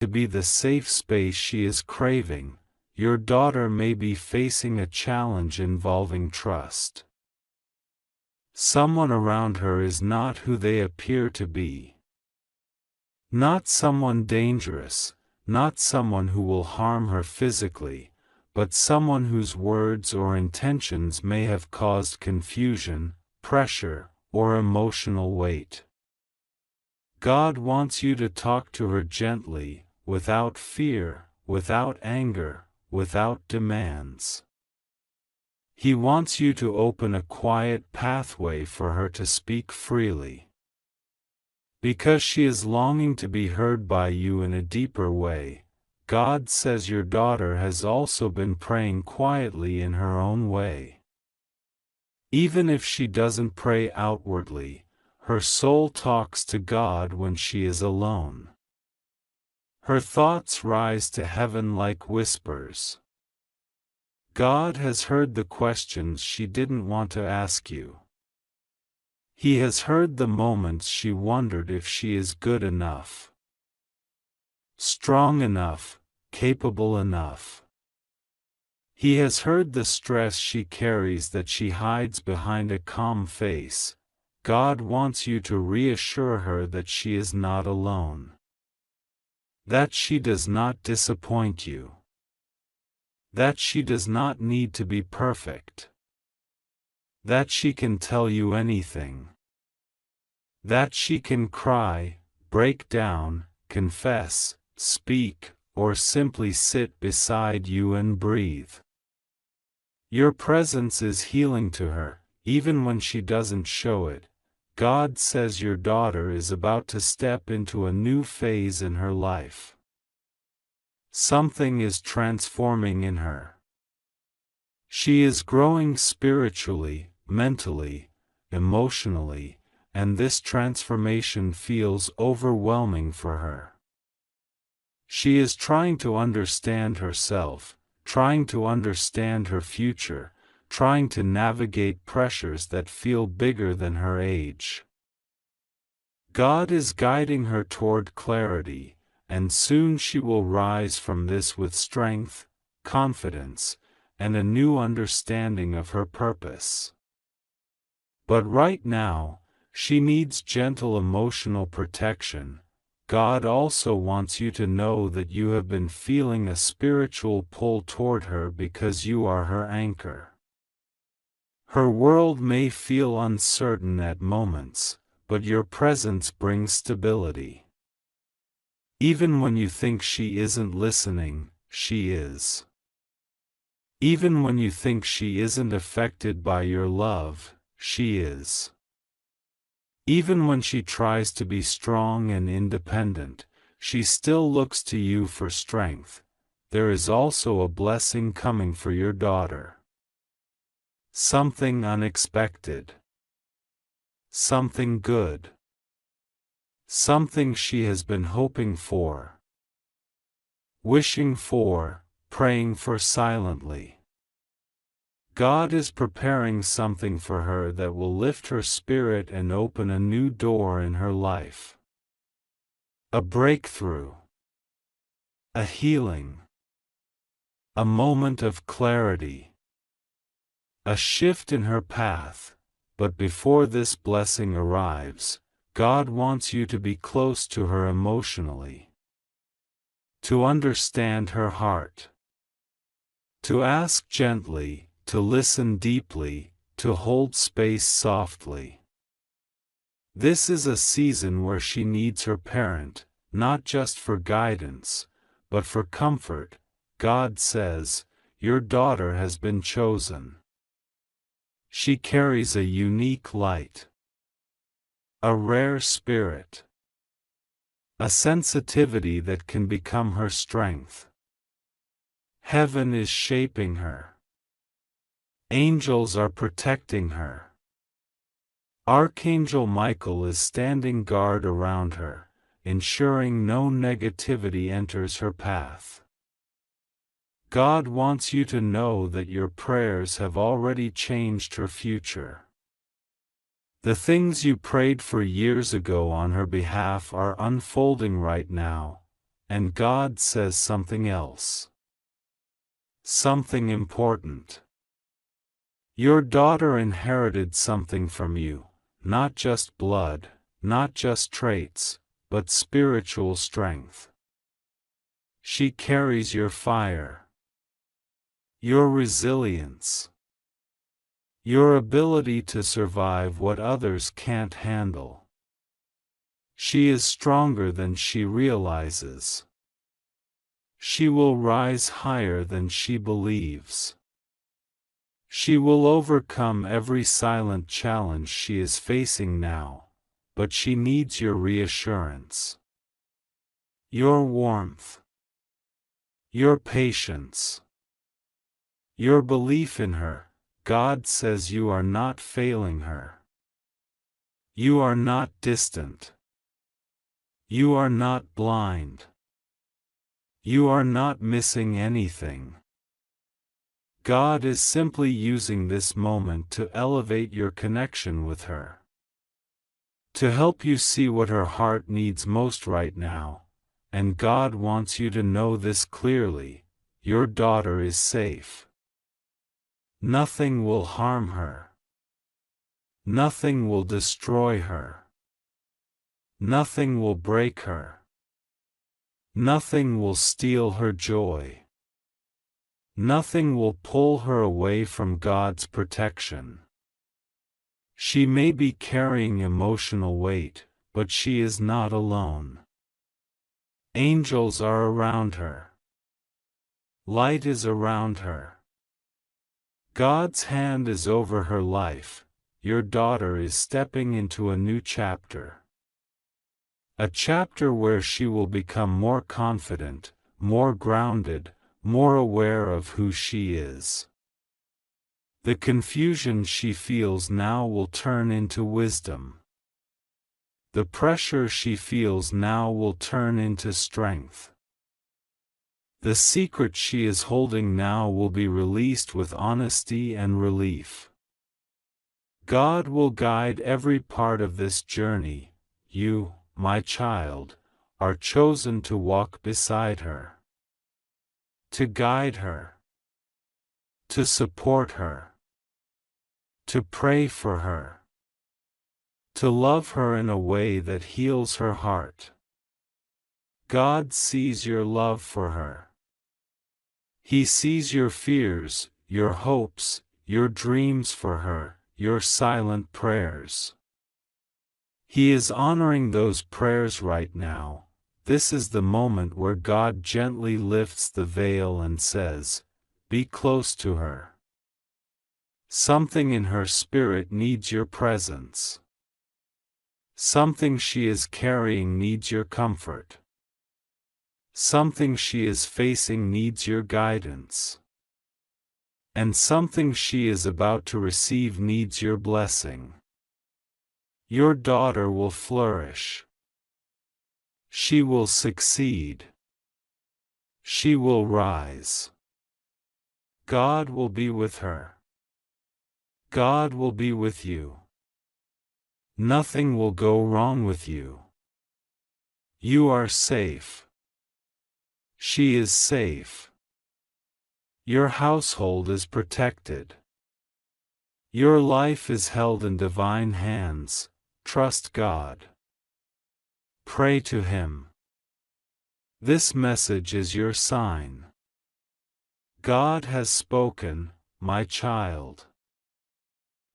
to be the safe space she is craving, your daughter may be facing a challenge involving trust. Someone around her is not who they appear to be. Not someone dangerous, not someone who will harm her physically, but someone whose words or intentions may have caused confusion, pressure, or emotional weight. God wants you to talk to her gently, without fear, without anger, without demands. He wants you to open a quiet pathway for her to speak freely. Because she is longing to be heard by you in a deeper way, God says your daughter has also been praying quietly in her own way. Even if she doesn't pray outwardly, her soul talks to God when she is alone. Her thoughts rise to heaven like whispers. God has heard the questions she didn't want to ask you. He has heard the moments she wondered if she is good enough, strong enough, capable enough. He has heard the stress she carries that she hides behind a calm face. God wants you to reassure her that she is not alone. That she does not disappoint you. That she does not need to be perfect. That she can tell you anything. That she can cry, break down, confess, speak, or simply sit beside you and breathe. Your presence is healing to her, even when she doesn't show it. God says your daughter is about to step into a new phase in her life. Something is transforming in her. She is growing spiritually, mentally, emotionally, and this transformation feels overwhelming for her. She is trying to understand herself, trying to understand her future, trying to navigate pressures that feel bigger than her age. God is guiding her toward clarity, and soon she will rise from this with strength, confidence, and a new understanding of her purpose. But right now, she needs gentle emotional protection. God also wants you to know that you have been feeling a spiritual pull toward her because you are her anchor. Her world may feel uncertain at moments, but your presence brings stability. Even when you think she isn't listening, she is. Even when you think she isn't affected by your love, she is. Even when she tries to be strong and independent, she still looks to you for strength. There is also a blessing coming for your daughter. Something unexpected. Something good. Something she has been hoping for, wishing for, praying for silently. God is preparing something for her that will lift her spirit and open a new door in her life. A breakthrough. A healing. A moment of clarity. A shift in her path. But before this blessing arrives, God wants you to be close to her emotionally. To understand her heart. To ask gently, to listen deeply, to hold space softly. This is a season where she needs her parent, not just for guidance, but for comfort. God says, your daughter has been chosen. She carries a unique light. A rare spirit. A sensitivity that can become her strength. Heaven is shaping her. Angels are protecting her. Archangel Michael is standing guard around her, ensuring no negativity enters her path. God wants you to know that your prayers have already changed her future. The things you prayed for years ago on her behalf are unfolding right now, and God says something else. Something important. Your daughter inherited something from you, not just blood, not just traits, but spiritual strength. She carries your fire, your resilience, your ability to survive what others can't handle. She is stronger than she realizes. She will rise higher than she believes. She will overcome every silent challenge she is facing now, but she needs your reassurance, your warmth, your patience, your belief in her. God says you are not failing her. You are not distant. You are not blind. You are not missing anything. God is simply using this moment to elevate your connection with her, to help you see what her heart needs most right now, and God wants you to know this clearly: your daughter is safe. Nothing will harm her. Nothing will destroy her. Nothing will break her. Nothing will steal her joy. Nothing will pull her away from God's protection. She may be carrying emotional weight, but she is not alone. Angels are around her. Light is around her. God's hand is over her life. Your daughter is stepping into a new chapter. A chapter where she will become more confident, more grounded, more aware of who she is. The confusion she feels now will turn into wisdom. The pressure she feels now will turn into strength. The secret she is holding now will be released with honesty and relief. God will guide every part of this journey. You, my child, are chosen to walk beside her, to guide her, to support her, to pray for her, to love her in a way that heals her heart. God sees your love for her. He sees your fears, your hopes, your dreams for her, your silent prayers. He is honoring those prayers right now. This is the moment where God gently lifts the veil and says, "Be close to her." Something in her spirit needs your presence. Something she is carrying needs your comfort. Something she is facing needs your guidance. And something she is about to receive needs your blessing. Your daughter will flourish. She will succeed. She will rise. God will be with her. God will be with you. Nothing will go wrong with you. You are safe. She is safe. Your household is protected. Your life is held in divine hands. Trust God. Pray to Him. This message is your sign. God has spoken, my child.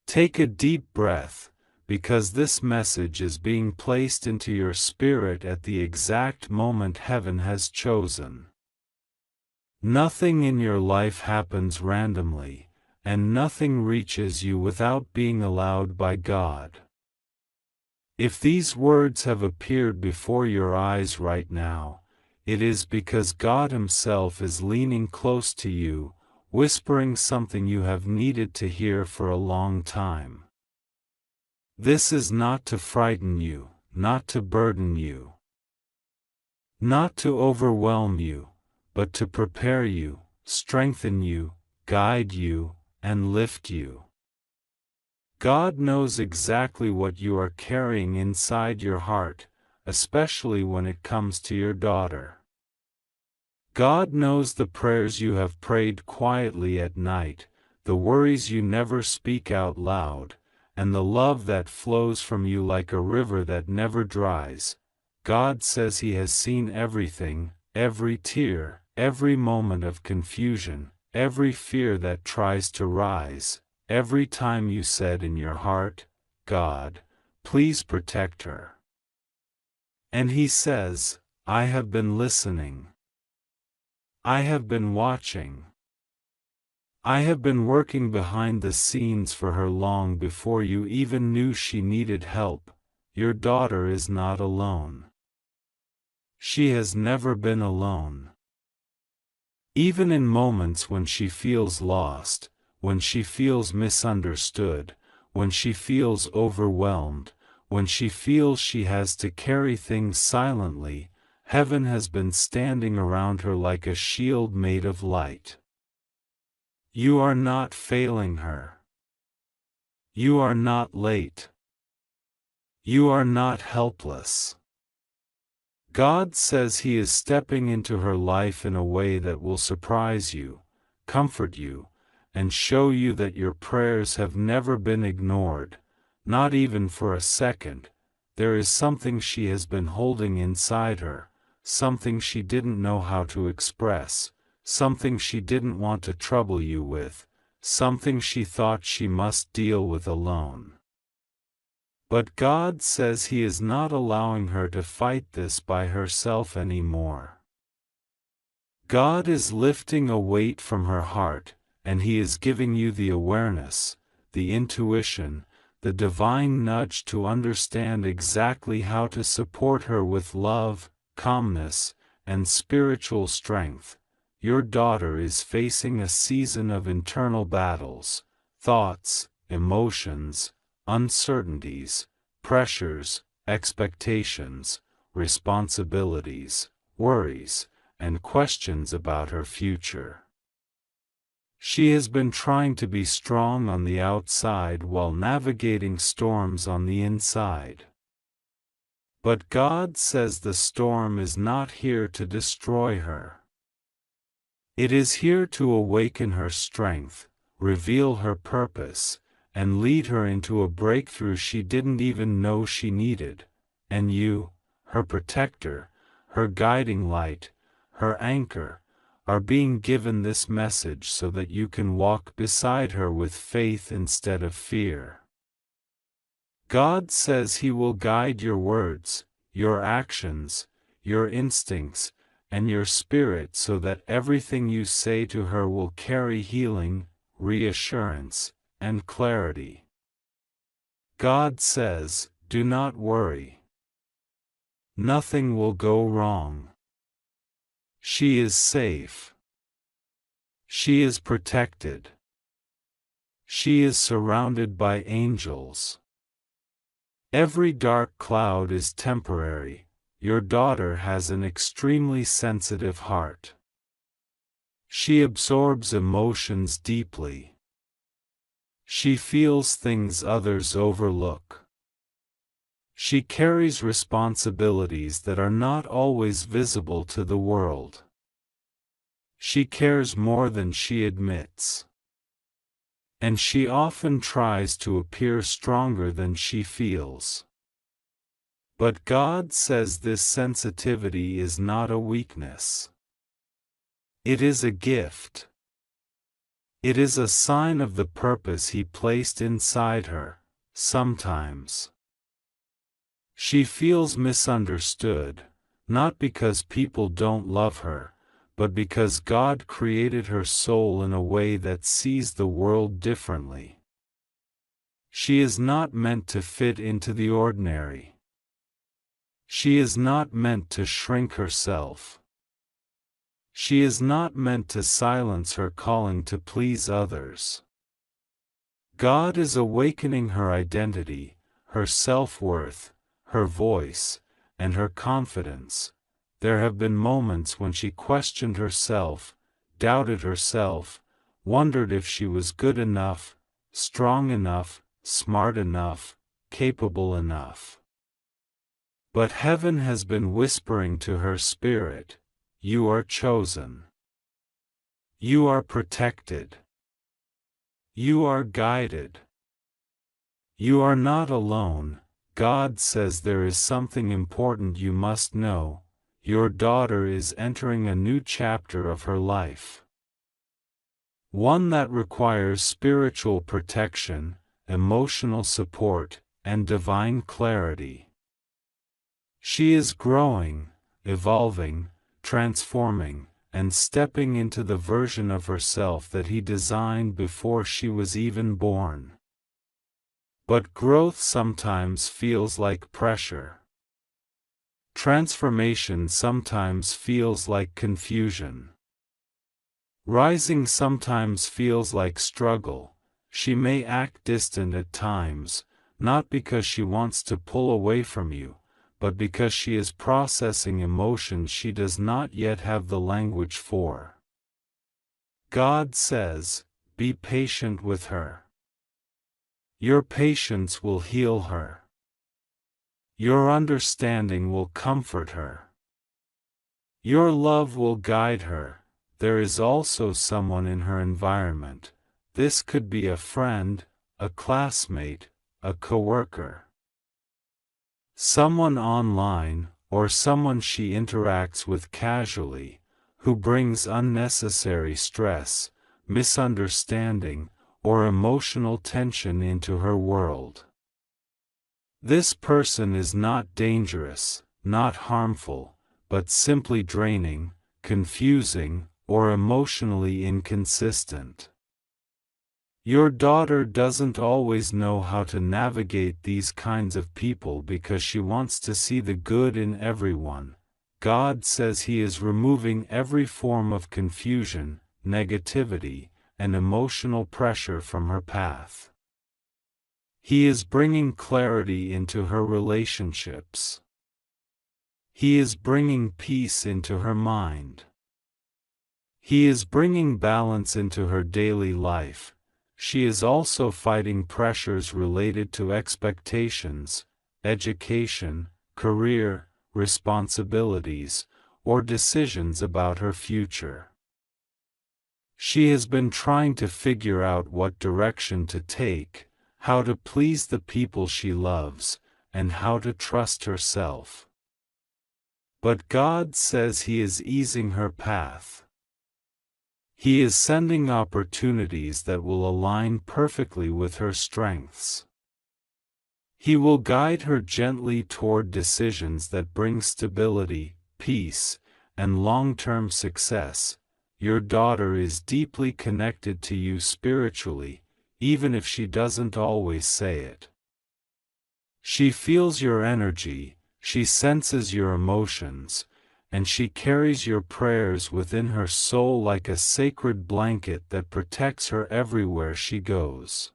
Take a deep breath, because this message is being placed into your spirit at the exact moment heaven has chosen. Nothing in your life happens randomly, and nothing reaches you without being allowed by God. If these words have appeared before your eyes right now, it is because God Himself is leaning close to you, whispering something you have needed to hear for a long time. This is not to frighten you, not to burden you, not to overwhelm you, but to prepare you, strengthen you, guide you, and lift you. God knows exactly what you are carrying inside your heart, especially when it comes to your daughter. God knows the prayers you have prayed quietly at night, the worries you never speak out loud, and the love that flows from you like a river that never dries. God says He has seen everything, every tear, every moment of confusion, every fear that tries to rise, every time you said in your heart, God, please protect her. And He says, I have been listening. I have been watching. I have been working behind the scenes for her long before you even knew she needed help. Your daughter is not alone. She has never been alone. Even in moments when she feels lost, when she feels misunderstood, when she feels overwhelmed, when she feels she has to carry things silently, heaven has been standing around her like a shield made of light. You are not failing her. You are not late. You are not helpless. God says He is stepping into her life in a way that will surprise you, comfort you, and show you that your prayers have never been ignored, not even for a second. There is something she has been holding inside her, something she didn't know how to express, something she didn't want to trouble you with, something she thought she must deal with alone. But God says He is not allowing her to fight this by herself anymore. God is lifting a weight from her heart, and He is giving you the awareness, the intuition, the divine nudge to understand exactly how to support her with love, calmness, and spiritual strength. Your daughter is facing a season of internal battles, thoughts, emotions, uncertainties, pressures, expectations, responsibilities, worries, and questions about her future. She has been trying to be strong on the outside while navigating storms on the inside. But God says the storm is not here to destroy her. It is here to awaken her strength, reveal her purpose, and lead her into a breakthrough she didn't even know she needed. And you, her protector, her guiding light, her anchor, are being given this message so that you can walk beside her with faith instead of fear. God says He will guide your words, your actions, your instincts, and your spirit so that everything you say to her will carry healing, reassurance, and clarity. God says, do not worry. Nothing will go wrong. She is safe. She is protected. She is surrounded by angels. Every dark cloud is temporary. Your daughter has an extremely sensitive heart. She absorbs emotions deeply. She feels things others overlook. She carries responsibilities that are not always visible to the world. She cares more than she admits. And she often tries to appear stronger than she feels. But God says this sensitivity is not a weakness. It is a gift. It is a sign of the purpose He placed inside her. Sometimes she feels misunderstood, not because people don't love her, but because God created her soul in a way that sees the world differently. She is not meant to fit into the ordinary. She is not meant to shrink herself. She is not meant to silence her calling to please others. God is awakening her identity, her self-worth, her voice, and her confidence. There have been moments when she questioned herself, doubted herself, wondered if she was good enough, strong enough, smart enough, capable enough. But heaven has been whispering to her spirit, you are chosen. You are protected. You are guided. You are not alone. God says there is something important you must know. Your daughter is entering a new chapter of her life. One that requires spiritual protection, emotional support, and divine clarity. She is growing, evolving, transforming, and stepping into the version of herself that He designed before she was even born. But growth sometimes feels like pressure. Transformation sometimes feels like confusion. Rising sometimes feels like struggle. She may act distant at times, not because she wants to pull away from you, but because she is processing emotions she does not yet have the language for. God says, be patient with her. Your patience will heal her. Your understanding will comfort her. Your love will guide her. There is also someone in her environment. This could be a friend, a classmate, a coworker. Someone online, or someone she interacts with casually, who brings unnecessary stress, misunderstanding, or emotional tension into her world. This person is not dangerous, not harmful, but simply draining, confusing, or emotionally inconsistent. Your daughter doesn't always know how to navigate these kinds of people because she wants to see the good in everyone. God says He is removing every form of confusion, negativity, and emotional pressure from her path. He is bringing clarity into her relationships. He is bringing peace into her mind. He is bringing balance into her daily life. She is also fighting pressures related to expectations, education, career, responsibilities, or decisions about her future. She has been trying to figure out what direction to take, how to please the people she loves, and how to trust herself. But God says He is easing her path. He is sending opportunities that will align perfectly with her strengths. He will guide her gently toward decisions that bring stability, peace, and long-term success. Your daughter is deeply connected to you spiritually, even if she doesn't always say it. She feels your energy, she senses your emotions, and she carries your prayers within her soul like a sacred blanket that protects her everywhere she goes.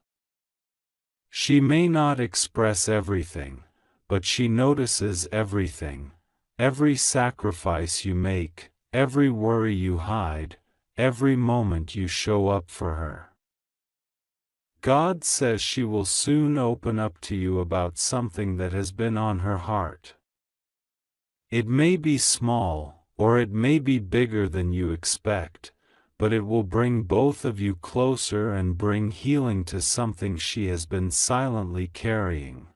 She may not express everything, but she notices everything, every sacrifice you make, every worry you hide, every moment you show up for her. God says she will soon open up to you about something that has been on her heart. It may be small, or it may be bigger than you expect, but it will bring both of you closer and bring healing to something she has been silently carrying.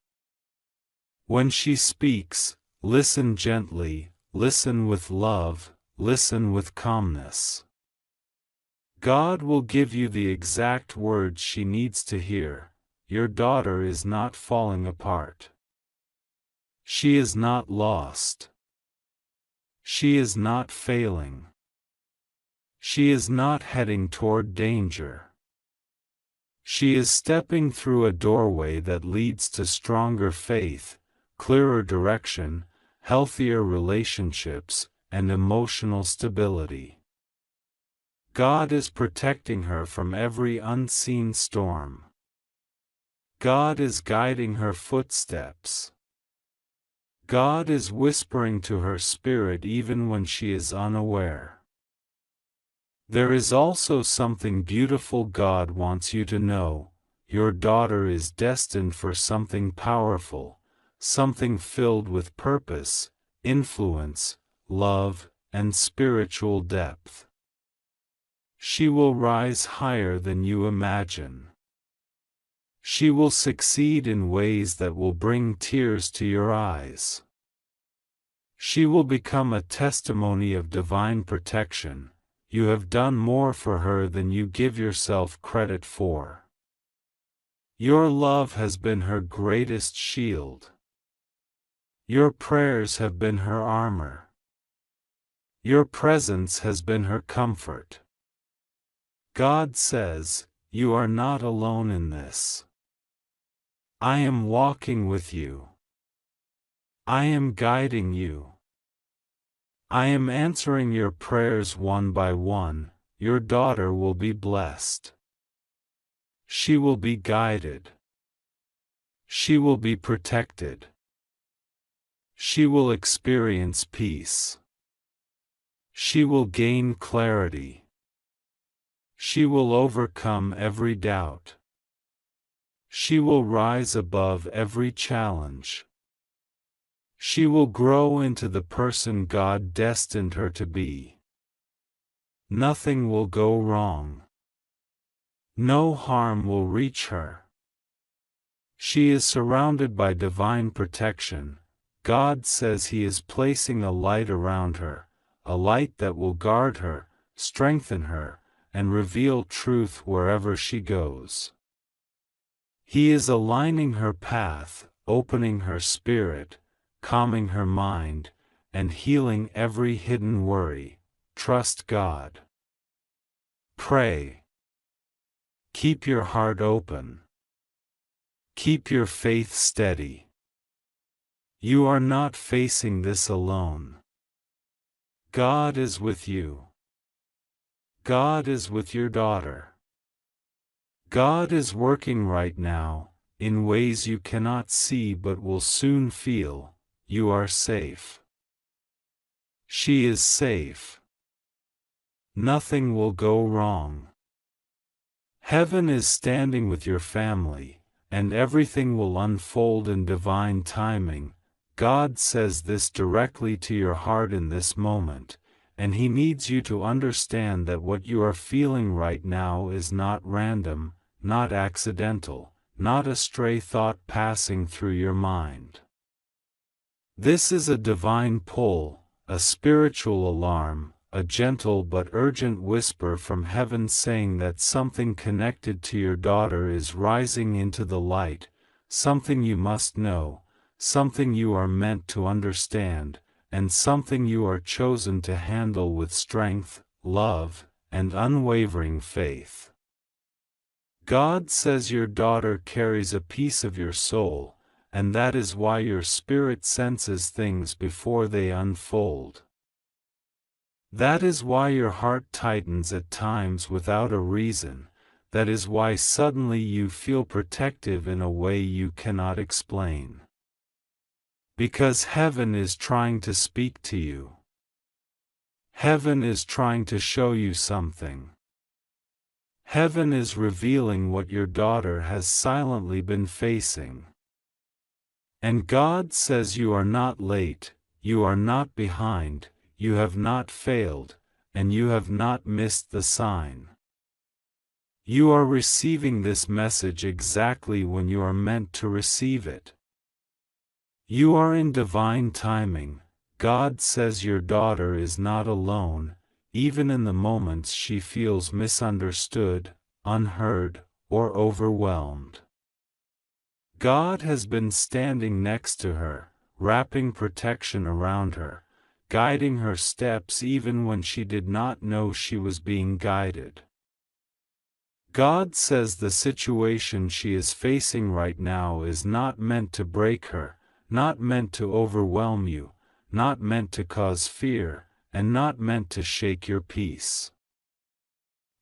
When she speaks, listen gently, listen with love, listen with calmness. God will give you the exact words she needs to hear. Your daughter is not falling apart. She is not lost. She is not failing. She is not heading toward danger. She is stepping through a doorway that leads to stronger faith, clearer direction, healthier relationships, and emotional stability. God is protecting her from every unseen storm. God is guiding her footsteps. God is whispering to her spirit even when she is unaware. There is also something beautiful God wants you to know. Your daughter is destined for something powerful, something filled with purpose, influence, love, and spiritual depth. She will rise higher than you imagine. She will succeed in ways that will bring tears to your eyes. She will become a testimony of divine protection. You have done more for her than you give yourself credit for. Your love has been her greatest shield. Your prayers have been her armor. Your presence has been her comfort. God says, "You are not alone in this. I am walking with you. I am guiding you. I am answering your prayers one by one. Your daughter will be blessed. She will be guided. She will be protected. She will experience peace. She will gain clarity. She will overcome every doubt. She will rise above every challenge. She will grow into the person God destined her to be. Nothing will go wrong. No harm will reach her. She is surrounded by divine protection. God says He is placing a light around her, a light that will guard her, strengthen her, and reveal truth wherever she goes. He is aligning her path, opening her spirit, calming her mind, and healing every hidden worry. Trust God. Pray. Keep your heart open. Keep your faith steady. You are not facing this alone. God is with you. God is with your daughter. God is working right now, in ways you cannot see but will soon feel. You are safe. She is safe. Nothing will go wrong. Heaven is standing with your family, and everything will unfold in divine timing. God says this directly to your heart in this moment, and He needs you to understand that what you are feeling right now is not random, not accidental, not a stray thought passing through your mind. This is a divine pull, a spiritual alarm, a gentle but urgent whisper from heaven saying that something connected to your daughter is rising into the light, something you must know, something you are meant to understand, and something you are chosen to handle with strength, love, and unwavering faith. God says your daughter carries a piece of your soul, and that is why your spirit senses things before they unfold. That is why your heart tightens at times without a reason. That is why suddenly you feel protective in a way you cannot explain. Because heaven is trying to speak to you. Heaven is trying to show you something. Heaven is revealing what your daughter has silently been facing. And God says you are not late, you are not behind, you have not failed, and you have not missed the sign. You are receiving this message exactly when you are meant to receive it. You are in divine timing. God says your daughter is not alone, even in the moments she feels misunderstood, unheard, or overwhelmed. God has been standing next to her, wrapping protection around her, guiding her steps even when she did not know she was being guided. God says the situation she is facing right now is not meant to break her, not meant to overwhelm you, not meant to cause fear, and not meant to shake your peace.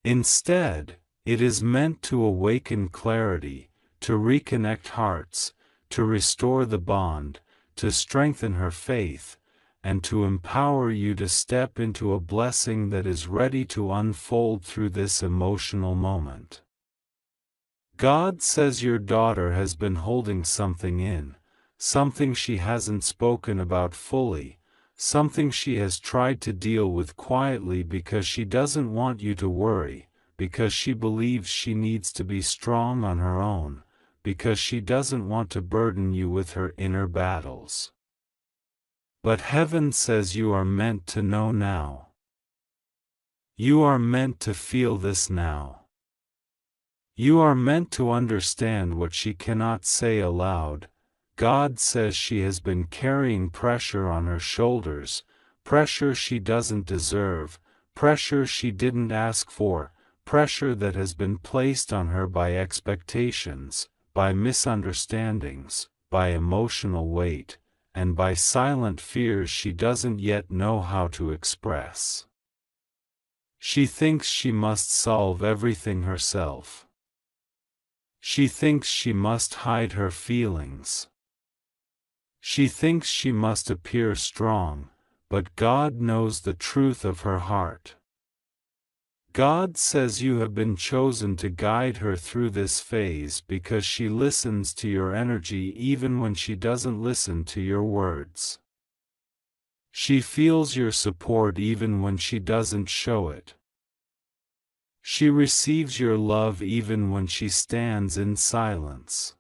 Instead, it is meant to awaken clarity, to reconnect hearts, to restore the bond, to strengthen her faith, and to empower you to step into a blessing that is ready to unfold through this emotional moment. God says your daughter has been holding something in, something she hasn't spoken about fully, something she has tried to deal with quietly because she doesn't want you to worry, because she believes she needs to be strong on her own, because she doesn't want to burden you with her inner battles. But heaven says you are meant to know now. You are meant to feel this now. You are meant to understand what she cannot say aloud. God says she has been carrying pressure on her shoulders, pressure she doesn't deserve, pressure she didn't ask for, pressure that has been placed on her by expectations, by misunderstandings, by emotional weight, and by silent fears she doesn't yet know how to express. She thinks she must solve everything herself. She thinks she must hide her feelings. She thinks she must appear strong, but God knows the truth of her heart. God says you have been chosen to guide her through this phase because she listens to your energy even when she doesn't listen to your words. She feels your support even when she doesn't show it. She receives your love even when she stands in silence.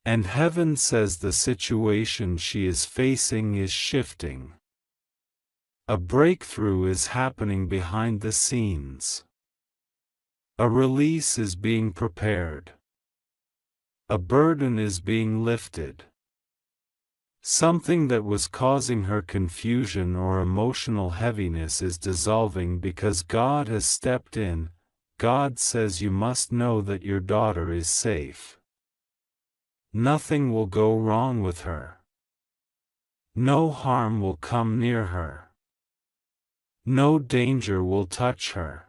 And heaven says the situation she is facing is shifting. A breakthrough is happening behind the scenes. A release is being prepared. A burden is being lifted. Something that was causing her confusion or emotional heaviness is dissolving because God has stepped in. God says you must know that your daughter is safe. Nothing will go wrong with her. No harm will come near her. No danger will touch her.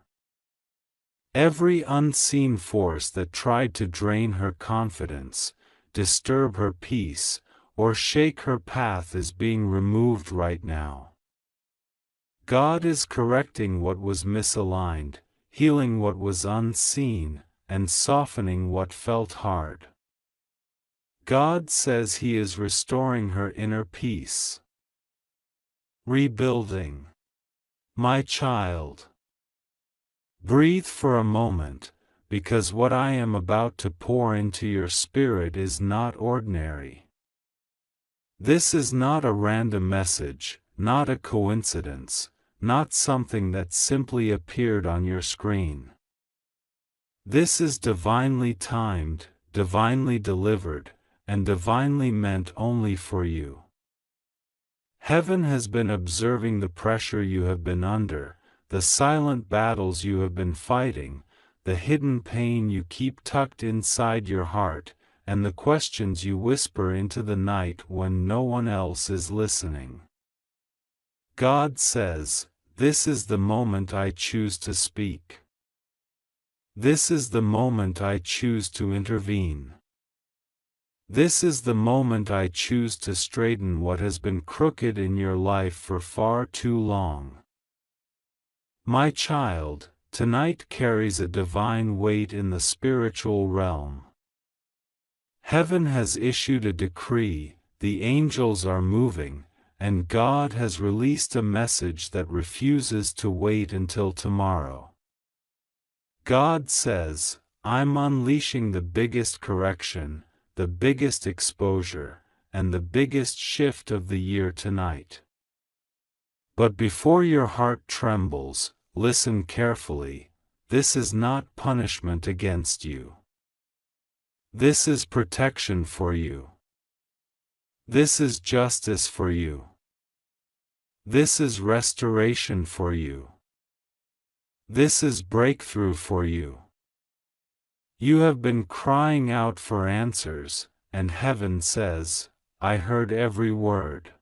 Every unseen force that tried to drain her confidence, disturb her peace, or shake her path is being removed right now. God is correcting what was misaligned, healing what was unseen, and softening what felt hard. God says He is restoring her inner peace. Rebuilding. My child, breathe for a moment, because what I am about to pour into your spirit is not ordinary. This is not a random message, not a coincidence, not something that simply appeared on your screen. This is divinely timed, divinely delivered, and divinely meant only for you. Heaven has been observing the pressure you have been under, the silent battles you have been fighting, the hidden pain you keep tucked inside your heart, and the questions you whisper into the night when no one else is listening. God says, "This is the moment I choose to speak. This is the moment I choose to intervene. This is the moment I choose to straighten what has been crooked in your life for far too long." My child, tonight carries a divine weight in the spiritual realm. Heaven has issued a decree, the angels are moving, and God has released a message that refuses to wait until tomorrow. God says, "I'm unleashing the biggest correction, the biggest exposure, and the biggest shift of the year tonight." But before your heart trembles, listen carefully. This is not punishment against you. This is protection for you. This is justice for you. This is restoration for you. This is breakthrough for you. You have been crying out for answers, and heaven says, "I heard every word."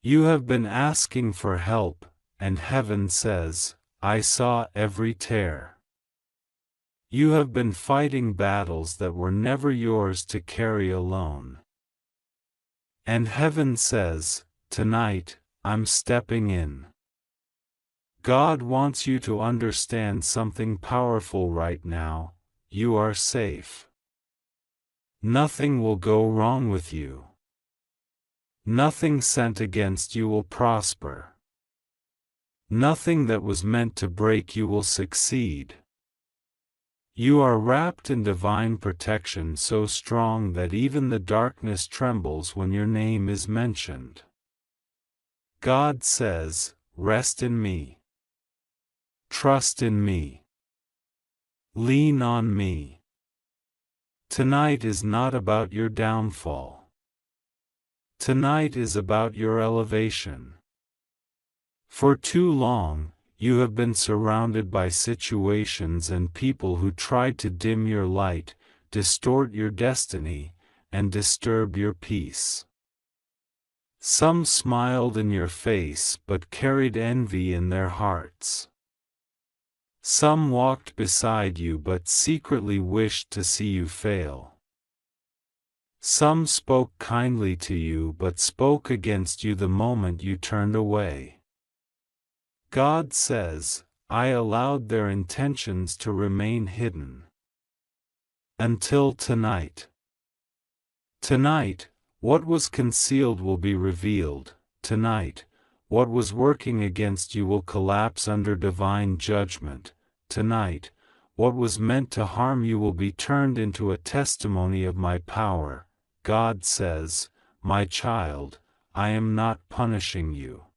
You have been asking for help, and heaven says, "I saw every tear." You have been fighting battles that were never yours to carry alone. And heaven says, "Tonight, I'm stepping in." God wants you to understand something powerful right now. You are safe. Nothing will go wrong with you. Nothing sent against you will prosper. Nothing that was meant to break you will succeed. You are wrapped in divine protection so strong that even the darkness trembles when your name is mentioned. God says, "Rest in me. Trust in me. Lean on me." Tonight is not about your downfall. Tonight is about your elevation. For too long, you have been surrounded by situations and people who tried to dim your light, distort your destiny, and disturb your peace. Some smiled in your face but carried envy in their hearts. Some walked beside you but secretly wished to see you fail. Some spoke kindly to you but spoke against you the moment you turned away. God says, "I allowed their intentions to remain hidden. Until tonight." Tonight, what was concealed will be revealed. Tonight, what was working against you will collapse under divine judgment. Tonight, what was meant to harm you will be turned into a testimony of my power. God says, "My child, I am not punishing you.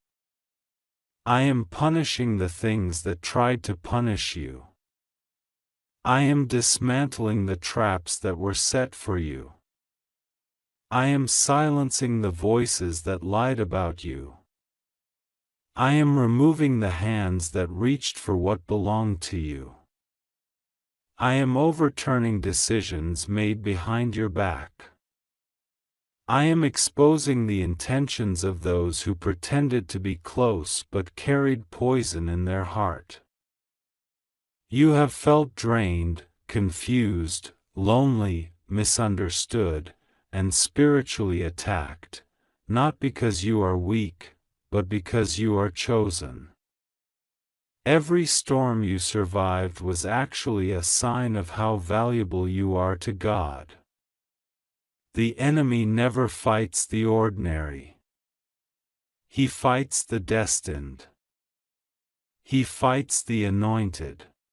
I am punishing the things that tried to punish you. I am dismantling the traps that were set for you. I am silencing the voices that lied about you. I am removing the hands that reached for what belonged to you. I am overturning decisions made behind your back. I am exposing the intentions of those who pretended to be close but carried poison in their heart. You have felt drained, confused, lonely, misunderstood, and spiritually attacked, not because you are weak, but because you are chosen. Every storm you survived was actually a sign of how valuable you are to God. The enemy never fights the ordinary. He fights the destined. He fights the anointed.